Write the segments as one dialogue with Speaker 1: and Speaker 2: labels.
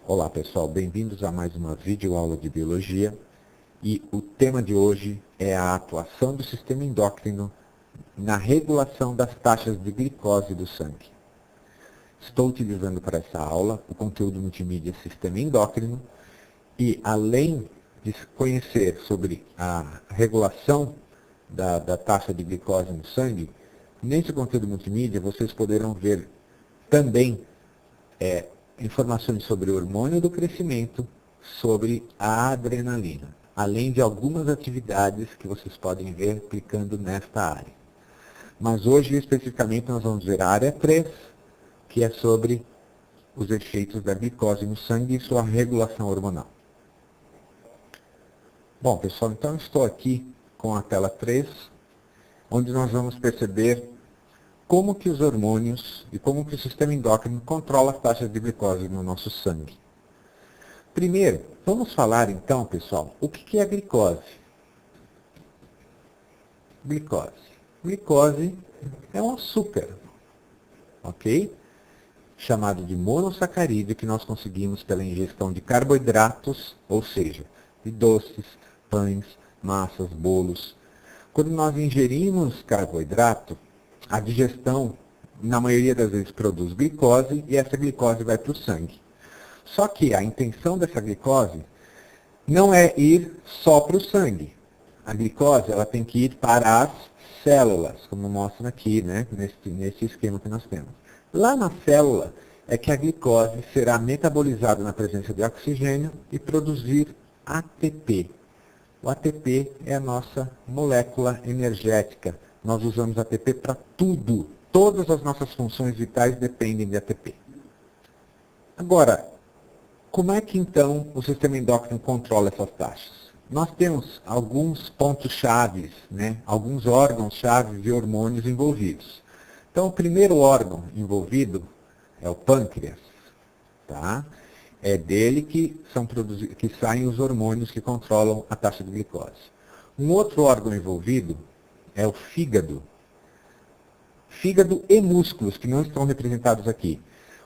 Speaker 1: Olá pessoal, bem-vindos a mais uma videoaula de Biologia e o tema de hoje é a atuação do sistema endócrino na regulação das taxas de glicose do sangue. Estou utilizando para essa aula o conteúdo multimídia Sistema Endócrino e além de conhecer sobre a regulação da taxa de glicose no sangue, nesse conteúdo multimídia vocês poderão ver também informações sobre o hormônio do crescimento, sobre a adrenalina, além de algumas atividades que vocês podem ver clicando nesta área. Mas hoje, especificamente, nós vamos ver a área 3, que é sobre os efeitos da glicose no sangue e sua regulação hormonal. Bom, pessoal, então estou aqui com a tela 3, onde nós vamos perceber como que os hormônios e como que o sistema endócrino controla as taxas de glicose no nosso sangue. Primeiro, vamos falar então, pessoal, o que é a glicose? Glicose. Glicose é um açúcar, ok? Chamado de monossacarídeo, que nós conseguimos pela ingestão de carboidratos, ou seja, de doces, pães, massas, bolos. Quando nós ingerimos carboidrato, a digestão, na maioria das vezes, produz glicose e essa glicose vai para o sangue. Só que a intenção dessa glicose não é ir só para o sangue. A glicose ela tem que ir para as células, como mostra aqui, né, nesse esquema que nós temos. Lá na célula é que a glicose será metabolizada na presença de oxigênio e produzir ATP. O ATP é a nossa molécula energética. Nós usamos ATP para tudo. Todas as nossas funções vitais dependem de ATP. Agora, como é que então o sistema endócrino controla essas taxas? Nós temos alguns pontos-chave, né? Alguns órgãos-chave e hormônios envolvidos. Então, o primeiro órgão envolvido é o pâncreas. Tá? É dele que saem os hormônios que controlam a taxa de glicose. Um outro órgão envolvido é o fígado. Fígado e músculos, que não estão representados aqui.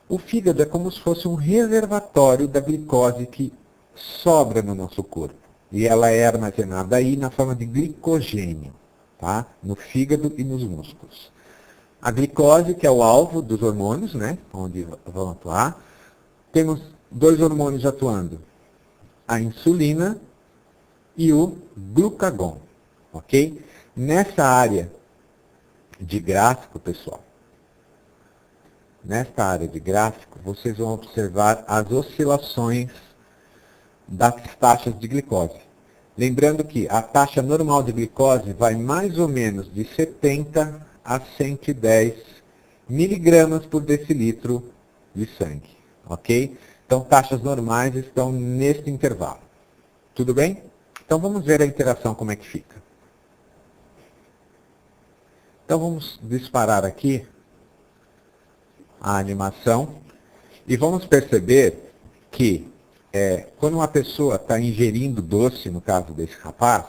Speaker 1: O fígado é como se fosse um reservatório da glicose que sobra no nosso corpo. E ela é armazenada aí na forma de glicogênio, tá? No fígado e nos músculos. A glicose, que é o alvo dos hormônios, né? Onde vão atuar. Temos dois hormônios atuando. A insulina e o glucagon, ok? Nessa área de gráfico, pessoal, nesta área de gráfico, vocês vão observar as oscilações das taxas de glicose. Lembrando que a taxa normal de glicose vai mais ou menos de 70 a 110 miligramas por decilitro de sangue, ok? Então, taxas normais estão neste intervalo. Tudo bem? Então, vamos ver a interação como é que fica. Então, vamos disparar aqui a animação e vamos perceber que quando uma pessoa está ingerindo doce, no caso desse rapaz,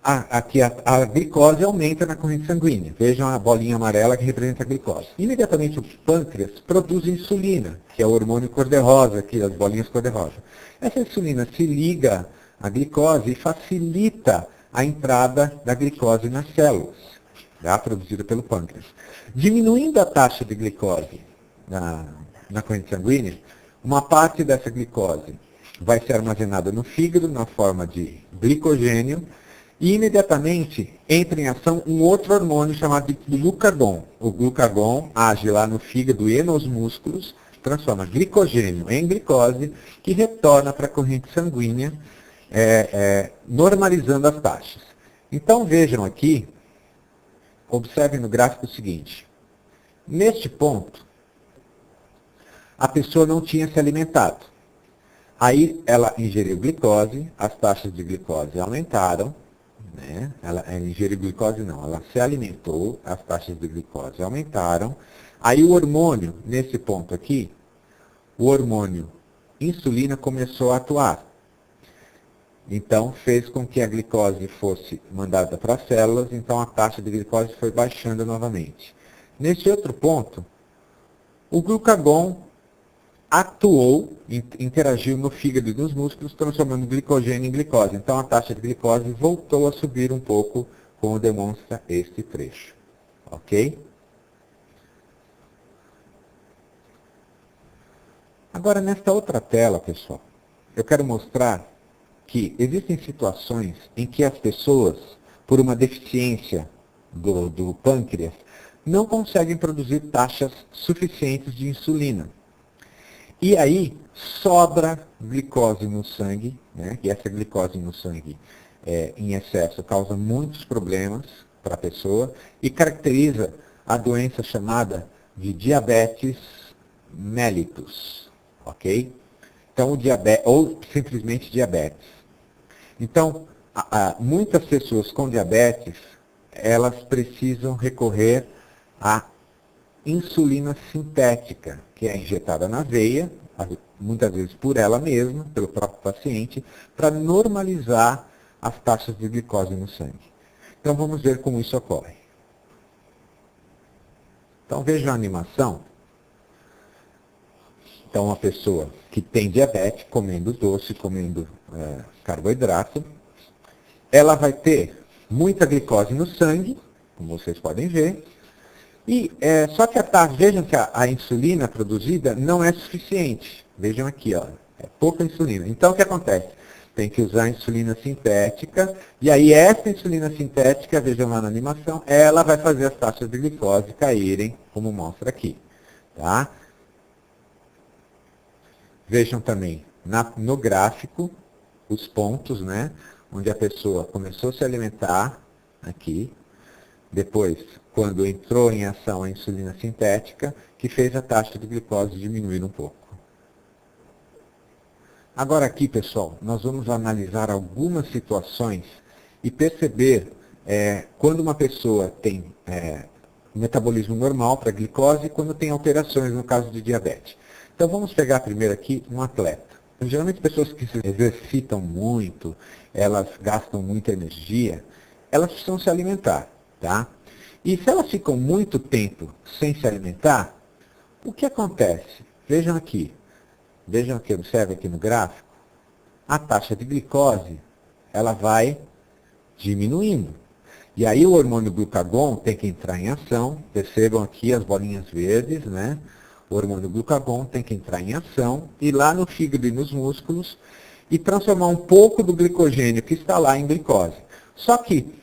Speaker 1: aqui a glicose aumenta na corrente sanguínea. Vejam a bolinha amarela que representa a glicose. Imediatamente o pâncreas produz insulina, que é o hormônio cor-de-rosa, aqui as bolinhas cor-de-rosa. Essa insulina se liga à glicose e facilita a entrada da glicose nas células, produzida pelo pâncreas. Diminuindo a taxa de glicose na corrente sanguínea, uma parte dessa glicose vai ser armazenada no fígado na forma de glicogênio e imediatamente entra em ação um outro hormônio chamado de glucagon. O glucagon age lá no fígado e nos músculos, transforma glicogênio em glicose, que retorna para a corrente sanguínea, normalizando as taxas. Então vejam aqui, observem no gráfico o seguinte. Neste ponto, a pessoa não tinha se alimentado. Aí ela ingeriu glicose, as taxas de glicose aumentaram, né? Ela ingeriu glicose não, ela se alimentou, as taxas de glicose aumentaram. Aí o hormônio, nesse ponto aqui, o hormônio insulina começou a atuar. Então fez com que a glicose fosse mandada para as células, então a taxa de glicose foi baixando novamente. Nesse outro ponto, o glucagon atuou, interagiu no fígado e nos músculos, transformando glicogênio em glicose. Então a taxa de glicose voltou a subir um pouco, como demonstra este trecho. Ok? Agora, nesta outra tela, pessoal, eu quero mostrar que existem situações em que as pessoas, por uma deficiência do pâncreas, não conseguem produzir taxas suficientes de insulina. E aí sobra glicose no sangue, né? E essa glicose no sangue em excesso causa muitos problemas para a pessoa e caracteriza a doença chamada de diabetes mellitus, ok? Então, ou simplesmente diabetes. Então, muitas pessoas com diabetes, elas precisam recorrer à insulina sintética, que é injetada na veia, muitas vezes por ela mesma, pelo próprio paciente, para normalizar as taxas de glicose no sangue. Então vamos ver como isso ocorre. Então vejam a animação. Então uma pessoa que tem diabetes, comendo doce, comendo carboidrato, ela vai ter muita glicose no sangue, como vocês podem ver, e só que vejam que a insulina produzida não é suficiente. Vejam aqui, ó, é pouca insulina. Então o que acontece? Tem que usar insulina sintética, e aí essa insulina sintética, vejam lá na animação, ela vai fazer as taxas de glicose caírem, como mostra aqui. Tá? Vejam também no gráfico os pontos, né, onde a pessoa começou a se alimentar, aqui, depois, quando entrou em ação a insulina sintética, que fez a taxa de glicose diminuir um pouco. Agora aqui, pessoal, nós vamos analisar algumas situações e perceber quando uma pessoa tem metabolismo normal para glicose e quando tem alterações no caso de diabetes. Então vamos pegar primeiro aqui um atleta. Geralmente pessoas que se exercitam muito, elas gastam muita energia, elas precisam se alimentar. Tá? E se elas ficam muito tempo sem se alimentar, o que acontece? Vejam aqui, observem aqui no gráfico, a taxa de glicose, ela vai diminuindo. E aí o hormônio glucagon tem que entrar em ação, percebam aqui as bolinhas verdes, né? O hormônio glucagon tem que entrar em ação, ir lá no fígado e nos músculos, e transformar um pouco do glicogênio que está lá em glicose. Só que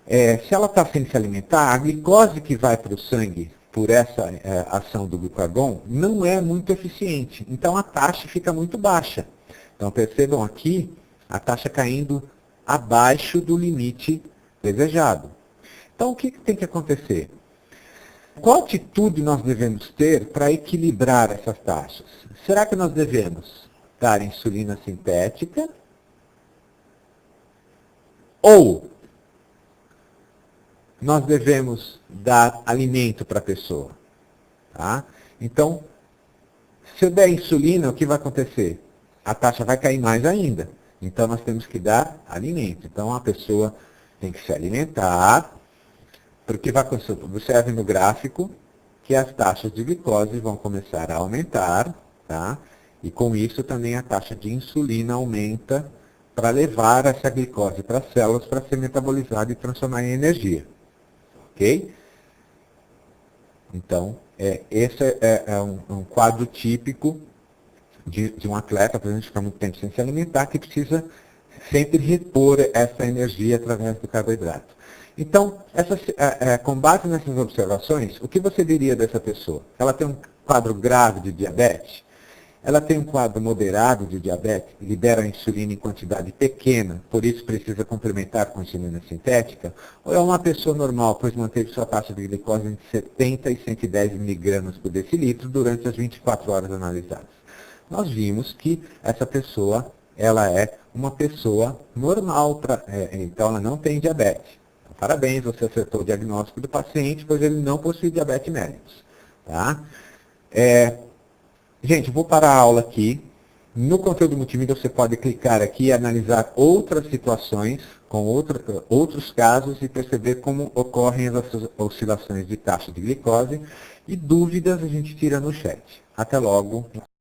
Speaker 1: se ela está sem se alimentar, a glicose que vai para o sangue por essa ação do glucagon não é muito eficiente. Então a taxa fica muito baixa. Então percebam aqui a taxa caindo abaixo do limite desejado. Então o que tem que acontecer? Qual atitude nós devemos ter para equilibrar essas taxas? Será que nós devemos dar insulina sintética? Ou nós devemos dar alimento para a pessoa? Tá? Então, se eu der insulina, o que vai acontecer? A taxa vai cair mais ainda. Então, nós temos que dar alimento. Então, a pessoa tem que se alimentar, porque vai acontecer, observe no gráfico, que as taxas de glicose vão começar a aumentar, tá? E com isso também a taxa de insulina aumenta para levar essa glicose para as células para ser metabolizada e transformar em energia. Ok? Então, esse é um quadro típico de um atleta, por exemplo, que fica muito tempo sem se alimentar, que precisa sempre repor essa energia através do carboidrato. Então, com base nessas observações, o que você diria dessa pessoa? Ela tem um quadro grave de diabetes? Ela tem um quadro moderado de diabetes, libera a insulina em quantidade pequena, por isso precisa complementar com insulina sintética? Ou é uma pessoa normal, pois manteve sua taxa de glicose entre 70 e 110 miligramas por decilitro durante as 24 horas analisadas? Nós vimos que essa pessoa, ela é uma pessoa normal, então ela não tem diabetes. Então, parabéns, você acertou o diagnóstico do paciente, pois ele não possui diabetes mellitus. Tá? Gente, vou parar a aula aqui. No conteúdo multimídia você pode clicar aqui e analisar outras situações, com outros casos e perceber como ocorrem as oscilações de taxa de glicose. E dúvidas a gente tira no chat. Até logo.